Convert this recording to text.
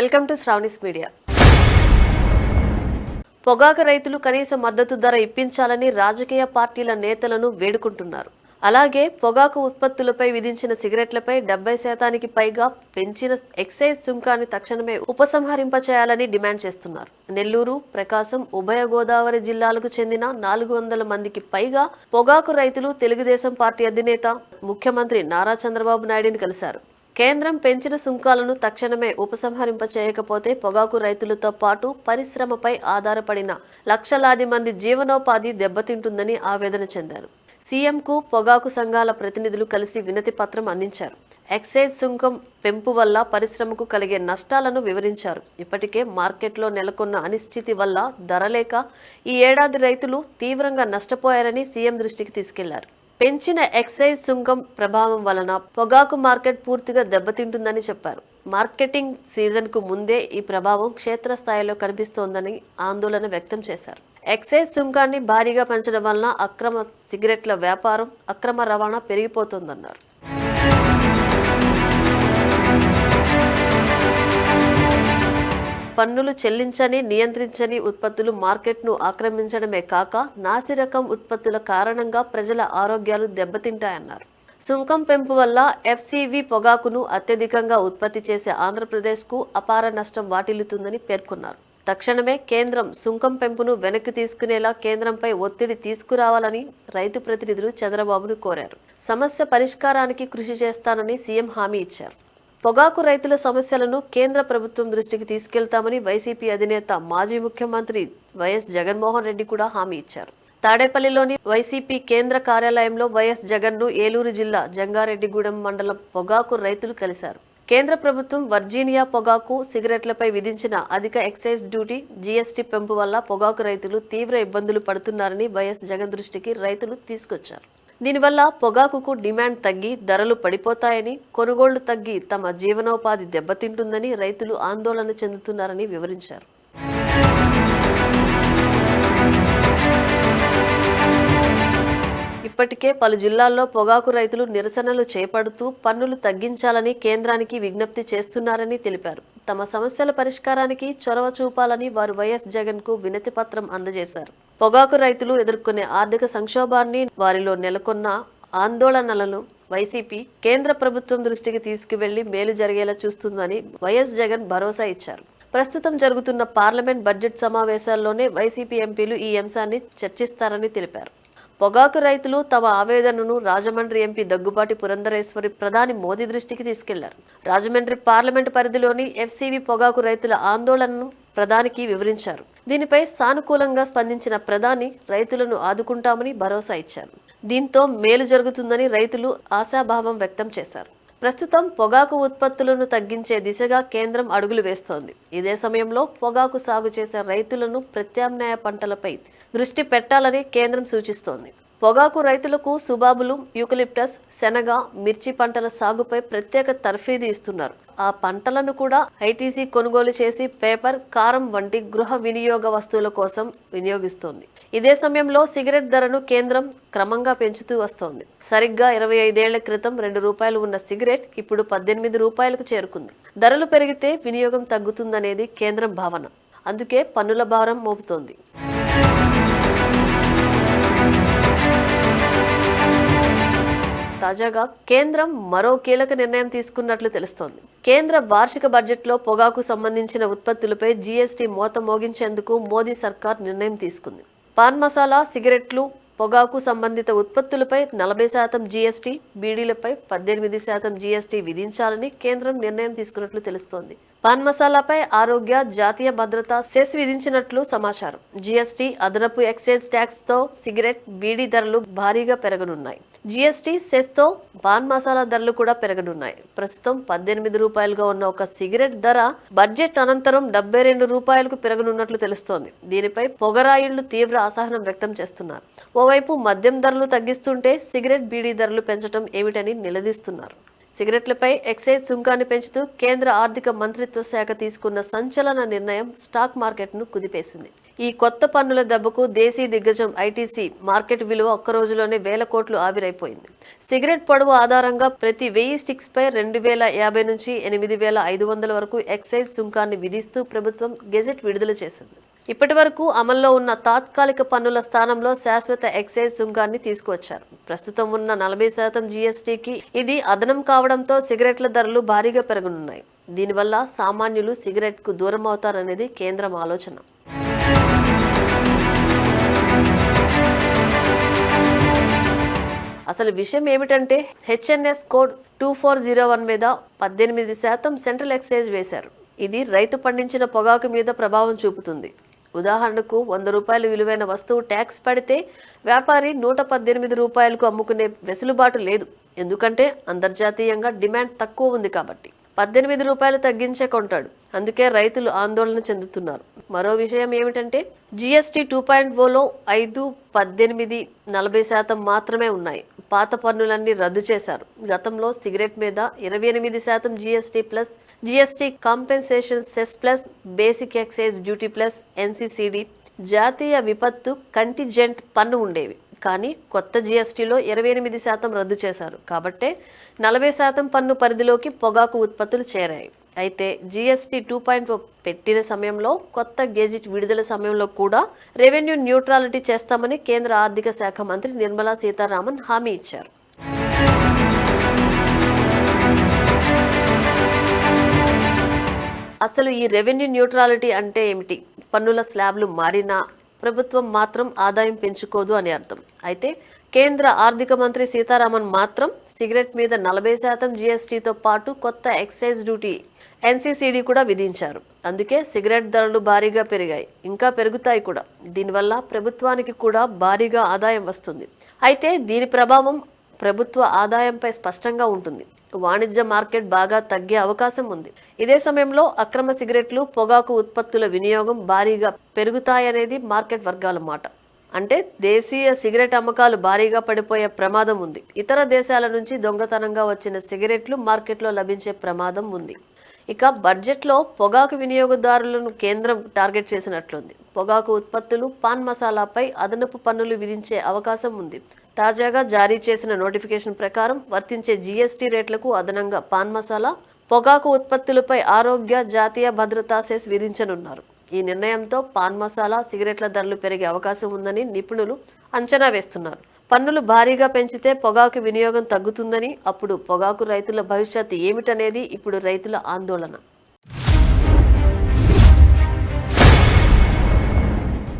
Welcome to Sravani's media. పొగాకు రైతులు కనీస మద్దతు ధర ఇప్పించాలని రాజకీయ పార్టీల నేతలను వేడుకుంటున్నారు. అలాగే పొగాకు ఉత్పత్తులపై విధించిన సిగరెట్లపై 70% పైగా పెంచిన ఎక్సైజ్ సుంకాన్ని తక్షణమే ఉపసంహరింపచేయాలని డిమాండ్ చేస్తున్నారు. నెల్లూరు, ప్రకాశం, ఉభయ గోదావరి జిల్లాలకు చెందిన 400 మందికి పైగా పొగాకు రైతులు తెలుగుదేశం పార్టీ అధినేత ముఖ్యమంత్రి నారా చంద్రబాబు నాయుడిని కలిశారు. కేంద్రం పెంచిన సుంకాలను తక్షణమే ఉపసంహరింపచేయకపోతే పొగాకు రైతులతో పాటు పరిశ్రమపై ఆధారపడిన లక్షలాది మంది జీవనోపాధి దెబ్బతింటుందని ఆవేదన చెందారు. సీఎంకు పొగాకు సంఘాల ప్రతినిధులు కలిసి వినతి పత్రం అందించారు. ఎక్సైజ్ సుంకం పెంపు వల్ల పరిశ్రమకు కలిగే నష్టాలను వివరించారు. ఇప్పటికే మార్కెట్లో నెలకొన్న అనిశ్చితి వల్ల ధర లేక ఈ ఏడాది రైతులు తీవ్రంగా నష్టపోయారని సీఎం దృష్టికి తీసుకెళ్లారు. పెంచిన ఎక్సైజ్ సుంకం ప్రభావం వలన పొగాకు మార్కెట్ పూర్తిగా దెబ్బతింటుందని చెప్పారు. మార్కెటింగ్ సీజన్కు ముందే ఈ ప్రభావం క్షేత్రస్థాయిలో కనిపిస్తోందని ఆందోళన వ్యక్తం చేశారు. ఎక్సైజ్ సుంకాన్ని భారీగా పెంచడం వలన అక్రమ సిగరెట్ల వ్యాపారం, అక్రమ రవాణా పెరిగిపోతోందన్నారు. పన్నులు చెల్లించని, నియంత్రించని ఉత్పత్తులు మార్కెట్ను ఆక్రమించడమే కాక నాసిరకం ఉత్పత్తుల కారణంగా ప్రజల ఆరోగ్యాలు దెబ్బతింటాయన్నారు. సుంకం పెంపు వల్ల ఎఫ్సీవీ పొగాకును అత్యధికంగా ఉత్పత్తి చేసే ఆంధ్రప్రదేశ్కు అపార నష్టం వాటిల్లుతుందని పేర్కొన్నారు. తక్షణమే కేంద్రం సుంకం పెంపును వెనక్కి తీసుకునేలా కేంద్రంపై ఒత్తిడి తీసుకురావాలని రైతు ప్రతినిధులు చంద్రబాబును కోరారు. సమస్య పరిష్కారానికి కృషి చేస్తానని సీఎం హామీ ఇచ్చారు. పొగాకు రైతుల సమస్యలను కేంద్ర ప్రభుత్వం దృష్టికి తీసుకెళ్తామని వైసీపీ అధినేత మాజీ ముఖ్యమంత్రి వైఎస్ జగన్మోహన్ రెడ్డి కూడా హామీ ఇచ్చారు. తాడేపల్లిలోని వైసీపీ కేంద్ర కార్యాలయంలో వైఎస్ జగన్ను ఏలూరు జిల్లా జంగారెడ్డిగూడెం మండలం పొగాకు రైతులు కలిశారు. కేంద్ర ప్రభుత్వం వర్జీనియా పొగాకు, సిగరెట్లపై విధించిన అధిక ఎక్సైజ్ డ్యూటీ, జీఎస్టీ పెంపు వల్ల పొగాకు రైతులు తీవ్ర ఇబ్బందులు పడుతున్నారని వైఎస్ జగన్ దృష్టికి రైతులు తీసుకొచ్చారు. దీనివల్ల పొగాకుకు డిమాండ్ తగ్గి ధరలు పడిపోతాయని, కొనుగోళ్లు తగ్గి తమ జీవనోపాధి దెబ్బతింటుందని రైతులు ఆందోళన చెందుతున్నారని వివరించారు. ఇప్పటికే పలు జిల్లాల్లో పొగాకు రైతులు నిరసనలు చేపడుతూ పన్నులు తగ్గించాలని కేంద్రానికి విజ్ఞప్తి చేస్తున్నారని తెలిపారు. తమ సమస్యల పరిష్కారానికి చొరవ చూపాలని వారు వైఎస్ జగన్ కు వినతి పత్రం అందజేశారు. పొగాకు రైతులు ఎదుర్కొనే ఆర్థిక సంక్షోభాన్ని, వారిలో నెలకొన్న ఆందోళనలను వైసీపీ కేంద్ర ప్రభుత్వం దృష్టికి తీసుకువెళ్లి మేలు జరిగేలా చూస్తుందని వైఎస్ జగన్ భరోసా ఇచ్చారు. ప్రస్తుతం జరుగుతున్న పార్లమెంట్ బడ్జెట్ సమావేశాల్లోనే వైసీపీ ఎంపీలు ఈ అంశాన్ని చర్చిస్తారని తెలిపారు. పొగాకు రైతులు తమ ఆవేదనను రాజమండ్రి ఎంపీ దగ్గుబాటి పురంధరేశ్వరి ప్రధాని మోదీ దృష్టికి తీసుకెళ్లారు. రాజమండ్రి పార్లమెంటు పరిధిలోని ఎఫ్సీవీ పొగాకు రైతుల ఆందోళనను ప్రధానికి వివరించారు. దీనిపై సానుకూలంగా స్పందించిన ప్రధాని రైతులను ఆదుకుంటామని భరోసా ఇచ్చారు. దీంతో మేలు జరుగుతుందని రైతులు ఆశాభావం వ్యక్తం చేశారు. ప్రస్తుతం పొగాకు ఉత్పత్తులను తగ్గించే దిశగా కేంద్రం అడుగులు వేస్తోంది. ఇదే సమయంలో పొగాకు సాగు చేసే రైతులను ప్రత్యామ్నాయ పంటలపై దృష్టి పెట్టాలని కేంద్రం సూచిస్తోంది. పొగాకు రైతులకు సుబాబులు, యూకలిప్టస్, శనగ, మిర్చి పంటల సాగుపై ప్రత్యేక తర్ఫీదు ఇస్తున్నారు. ఆ పంటలను కూడా ఐటీసీ కొనుగోలు చేసి పేపర్, కారం వంటి గృహ వినియోగ వస్తువుల కోసం వినియోగిస్తోంది. ఇదే సమయంలో సిగరెట్ ధరను కేంద్రం క్రమంగా పెంచుతూ వస్తోంది. సరిగ్గా 25 ఏళ్ల క్రితం ₹2 ఉన్న సిగరెట్ ఇప్పుడు ₹18కు చేరుకుంది. ధరలు పెరిగితే వినియోగం తగ్గుతుందనేది కేంద్రం భావన. అందుకే పన్నుల భారం మోపుతోంది. తాజాగా కేంద్రం మరో కీలక నిర్ణయం తీసుకున్నట్లు తెలుస్తోంది. కేంద్ర వార్షిక బడ్జెట్లో పొగాకు సంబంధించిన ఉత్పత్తులపై జీఎస్టీ మోత మోగించేందుకు మోదీ సర్కార్ నిర్ణయం తీసుకుంది. పాన్ మసాలా, సిగరెట్లు, పొగాకు సంబంధిత ఉత్పత్తులపై 40% జీఎస్టీ, బీడీలపై 18% జీఎస్టీ విధించాలని కేంద్రం నిర్ణయం తీసుకున్నట్లు తెలుస్తోంది. పాన్ మసాలాపై ఆరోగ్య, జాతీయ భద్రత సెస్ విధించినట్లు సమాచారం. జీఎస్టీ, అదనపు ఎక్సైజ్ ట్యాక్స్ తో సిగరెట్, బీడీ ధరలు భారీగా పెరగనున్నాయి. జీఎస్టీ, సెస్ తో పాన్ మసాలా ధరలు కూడా పెరగనున్నాయి. ప్రస్తుతం ₹18గా ఉన్న ఒక సిగరెట్ ధర బడ్జెట్ అనంతరం ₹72కు పెరగనున్నట్లు తెలుస్తోంది. దీనిపై పొగరాయుళ్లు తీవ్ర అసహనం వ్యక్తం చేస్తున్నారు. ఓవైపు మద్యం ధరలు తగ్గిస్తుంటే సిగరెట్, బీడీ ధరలు పెంచడం ఏమిటని నిలదీస్తున్నారు. సిగరెట్లపై ఎక్సైజ్ సుంకాన్ని పెంచుతూ కేంద్ర ఆర్థిక మంత్రిత్వ శాఖ తీసుకున్న సంచలన నిర్ణయం స్టాక్ మార్కెట్ను కుదిపేసింది. ఈ కొత్త పన్నుల దెబ్బకు దేశీ దిగ్గజం ఐటీసీ మార్కెట్ విలువ ఒక్క రోజులోనే 1,000 కోట్లు ఆవిరైపోయింది. సిగరెట్ పొడవు ఆధారంగా ప్రతి 1000 స్టిక్స్ పై 2,050 నుంచి 8,500 వరకు ఎక్సైజ్ సుంకాన్ని విధిస్తూ ప్రభుత్వం గెజెట్ విడుదల చేసింది. ఇప్పటి వరకు అమల్లో ఉన్న తాత్కాలిక పన్నుల స్థానంలో శాశ్వత ఎక్సైజ్ సుంకాన్ని తీసుకువచ్చారు. ప్రస్తుతం ఉన్న 40% జీఎస్టీకి ఇది అదనం కావడంతో సిగరెట్ల ధరలు భారీగా పెరగనున్నాయి. దీనివల్ల సామాన్యులు సిగరెట్కు దూరం అవుతారనేది కేంద్రం ఆలోచన. అసలు విషయం ఏమిటంటే హెచ్ఎన్ఎస్ కోడ్ 2401 మీద 18% సెంట్రల్ ఎక్సైజ్ వేశారు. ఇది రైతు పండించిన పొగాకు మీద ప్రభావం చూపుతుంది. ఉదాహరణకు 100 రూపాయలు విలువైన వస్తువు ట్యాక్స్ పడితే వ్యాపారి 118 రూపాయలకు అమ్ముకునే వెసులుబాటు లేదు. ఎందుకంటే అంతర్జాతీయంగా డిమాండ్ తక్కువ ఉంది కాబట్టి 18 రూపాయలు తగ్గించే కొంటాడు. అందుకే రైతులు ఆందోళన చెందుతున్నారు. మరో విషయం ఏమిటంటే జీఎస్టీ 2.0లో 5, 18, 40% మాత్రమే ఉన్నాయి. పాత పన్నులన్నీ రద్దు చేశారు. గతంలో సిగరెట్ మీద 28% GST plus GST compensation cess plus basic excise duty plus NCCD జాతీయ విపత్తు కంటిజెంట్ పన్ను ఉండేవి. కానీ కొత్త జీఎస్టీలో 28% రద్దు చేశారు. కాబట్టే 40% పన్ను పరిధిలోకి పొగాకు ఉత్పత్తులు చేరాయి. అయితే జీఎస్టీ 2.0 పెట్టిన సమయంలో కొత్త గెజిట్ విడుదల సమయంలో కూడా రెవెన్యూ న్యూట్రాలిటీ చేస్తామని కేంద్ర ఆర్థిక శాఖ మంత్రి నిర్మలా సీతారామన్ హామీ ఇచ్చారు. అసలు ఈ రెవెన్యూ న్యూట్రాలిటీ అంటే ఏమిటి? పన్నుల స్లాబ్లు మారినా ప్రభుత్వం మాత్రం ఆదాయం పెంచుకోదు అని అర్థం. అయితే కేంద్ర ఆర్థిక మంత్రి సీతారామన్ మాత్రం సిగరెట్ మీద 40% జీఎస్టీతో పాటు కొత్త ఎక్సైజ్ డ్యూటీ ఎన్సీసీడీ కూడా విధించారు. అందుకే సిగరెట్ ధరలు భారీగా పెరిగాయి, ఇంకా పెరుగుతాయి కూడా. దీనివల్ల ప్రభుత్వానికి కూడా భారీగా ఆదాయం వస్తుంది. అయితే దీని ప్రభావం ప్రభుత్వ ఆదాయంపై స్పష్టంగా ఉంటుంది. వాణిజ్య మార్కెట్ బాగా తగ్గే అవకాశం ఉంది. ఇదే సమయంలో అక్రమ సిగరెట్లు, పొగాకు ఉత్పత్తుల వినియోగం భారీగా పెరుగుతాయనేది మార్కెట్ వర్గాల మాట. అంటే దేశీయ సిగరెట్ అమ్మకాలు భారీగా పడిపోయే ప్రమాదం ఉంది. ఇతర దేశాల నుంచి దొంగతనంగా వచ్చిన సిగరెట్లు మార్కెట్లో లభించే ప్రమాదం ఉంది. ఇక బడ్జెట్లో పొగాకు వినియోగదారులను కేంద్రం టార్గెట్ చేసినట్లుంది. పొగాకు ఉత్పత్తులు, పాన్ మసాలాపై అదనపు పన్నులు విధించే అవకాశం ఉంది. తాజాగా జారీ చేసిన నోటిఫికేషన్ ప్రకారం వర్తించే జీఎస్టీ రేట్లకు అదనంగా పాన్ మసాలా, పొగాకు ఉత్పత్తులపై ఆరోగ్య, జాతీయ భద్రతా సెస్ విధించనున్నారు. ఈ నిర్ణయంతో పాన్ మసాలా, సిగరెట్ల ధరలు పెరిగే అవకాశం ఉందని నిపుణులు అంచనా వేస్తున్నారు. పన్నులు భారీగా పెంచితే పొగాకు వినియోగం తగ్గుతుందని, అప్పుడు పొగాకు రైతుల భవిష్యత్తు ఏమిటనేది ఇప్పుడు రైతుల ఆందోళన.